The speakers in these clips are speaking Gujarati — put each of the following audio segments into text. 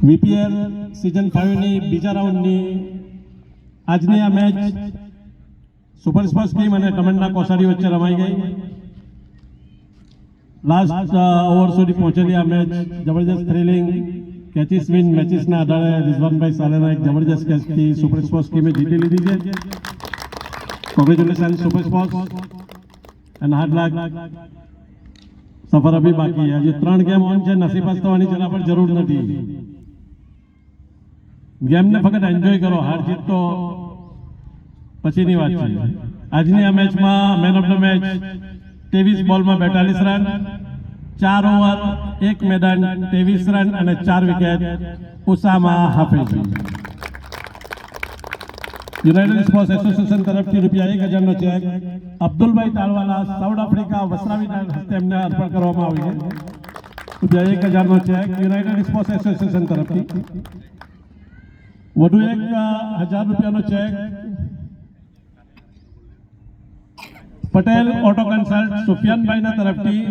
વીપીએલ સિઝન 5 ની બીજા રાઉન્ડની આજની આ મેચ સુપર સ્પોર્ટ્સ ટીમ અને તમન્ના કોસાડી વચ્ચે રમાઈ ગઈ. લાસ્ટ ઓવર સુધી પહોંચેલી આ મેચ જબરજસ્ત થ્રિલિંગ કેચીસ વિન મેચીસના આધારે રિઝવાનભાઈ સાલેના એક જબરજસ્ત કેચથી સુપર સ્પોર્ટ્સ ટીમે જીતી લીધી છે. Congratulation super sports and hard luck. સફર અભી બાકી है. હજી 3 ગેમ ઓન છે. નસીબાત થવાની જરા પર જરૂર નથી. ગેમને ફક્ત એન્જોય કરો. હાર જીત તો પછીની વાત છે. આજની આ મેચમાં મેન ઓફ ધ મેચ 23 બોલમાં 42 રન, 4 ઓવર 1 મેદાન 23 રન અને 4 wicket Usama Hafiz. United Sports Association તરફથી ₹1000નો cheque Abdulbhai Talwala South Africa વસરાવીના હસ્તે એમને અર્પણ કરવામાં આવ્યું છે. ₹1000નો ચેક યુનાઇટેડ સ્પોર્ટ્સ એસોસિએશન તરફથી. વધુ એક ₹1000નો ચેક પટેલ ઓટો કન્સલ્ટ સુફિયાનભાઈના તરફથી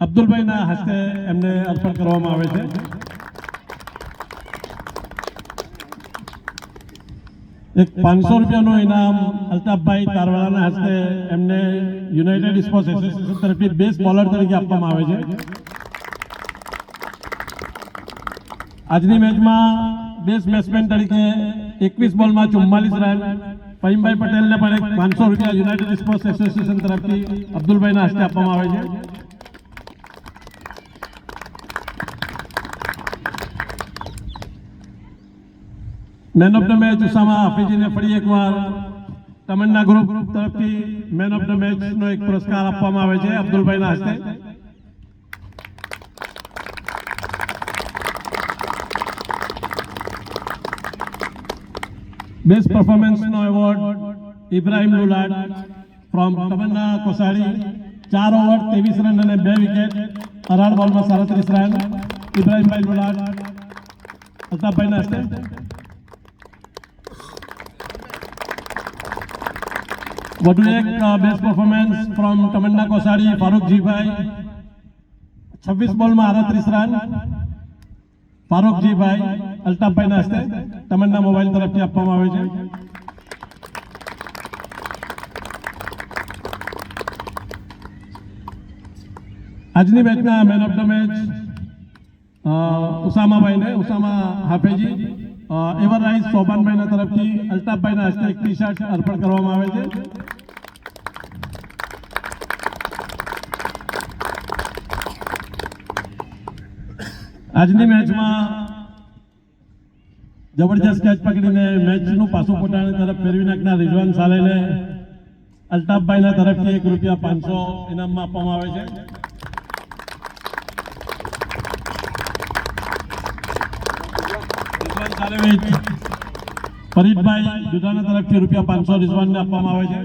અબ્દુલભાઈના હસ્તે એમને અર્પણ કરવામાં આવે છે. એક ₹500નું ઇનામ અલ્તાફભાઈ તારવાલાના હસ્તે એમને યુનાઇટેડ સ્પોર્ટ્સ એસોસિએશન તરફથી બેસ્ટ બોલર તરીકે આપવામાં આવે છે. આજની મેચમાં બેસ્ટ બેટ્સમેન તરીકે 21 બોલમાં 44 રન ફહીમભાઈ પટેલને પણ એક ₹500 યુનાઇટેડ સ્પોર્ટ્સ એસોસિએશન તરફથી અબ્દુલભાઈના હસ્તે આપવામાં આવે છે. Man of the match Usama હાફિઝને ફરી એકવાર તમન્ના ગ્રુપ તરફથી મેન ઓફ ધ મેચનો એક પુરસ્કાર આપવામાં આવે છે અબ્દુલભાઈના હસ્તે. બેસ્ટ પરફોર્મન્સનો award Ibrahim Lulad from Tamanna Kosadi. 4 over 23 run અને 2 વિકેટ 18 બોલમાં 37 રન ઇબ્રાહિમભાઈ લુલાડ અલ્તાફભાઈના હસ્તે. વધુ એક best performance from Tamanna Kosadi ફારૂકજીભાઈ. 26 બોલમાં 38 રન ફારૂકજીભાઈ અલ્તાફભાઈના હસ્તે તમન્ના મોબાઈલ તરફથી આપવામાં આવે છે. આજની મેચના man of the match Usama હાફિઝી એવર રાઈસ સોબાનભાઈના તરફથી અલ્તાફભાઈના હસ્તે એક ટી શર્ટ અર્પણ કરવામાં આવે છે. આજની મેચમાં જબરજસ્ત કેચ પકડીને મેચનું પાછું પોતાની તરફ ફેરવી નાખનાર રિઝવાન સાલેને અલ્તાફભાઈના તરફથી ₹500 ઇનામમાં આપવામાં આવે છે. રિઝવાન સાલે ફરીદભાઈ જુદાના તરફથી ₹500 રિઝવાનને આપવામાં આવે છે.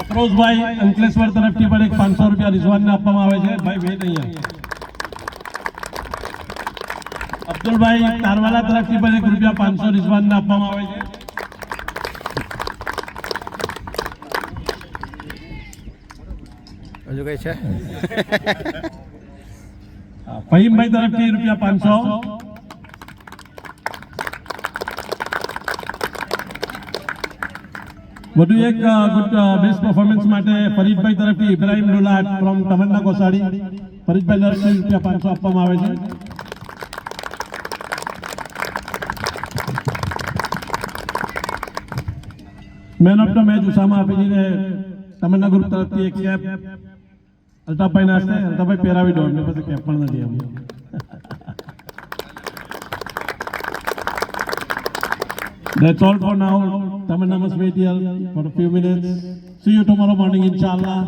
અફરોઝભાઈ અંકલેશ્વર તરફથી પણ એક ₹500 રિઝવાનને આપવામાં આવે છે. ભાઈ વેટ અહીંયા. અબ્દુલભાઈ તારવાલા તરફથી પણ એક ₹500 રિઝવાનને આપવામાં આવે છે. હજુ કઈ છે? ફહીમભાઈ તરફથી ₹500. વધુ એક ગુડ બેસ્ટ પરફોર્મન્સ માટે ફરીદભાઈ તરફથી ઇબ્રાહિમ લુલાડ ફ્રોમ તમન્ના કોસાડી ફરીદભાઈ તરફથી ₹500 આપવામાં આવે છે. Man of the match Usama હાફિઝને તમન્ના ગ્રુપ તરફથી એક કેપ અલ્તાફભાઈના હસ્તે. અલ્તાફભાઈ પહેરાવી દો. એમની પાસે કેપ પણ નથી. That's all for now. Tamanna must wait here for a few minutes. See you tomorrow morning, inshallah.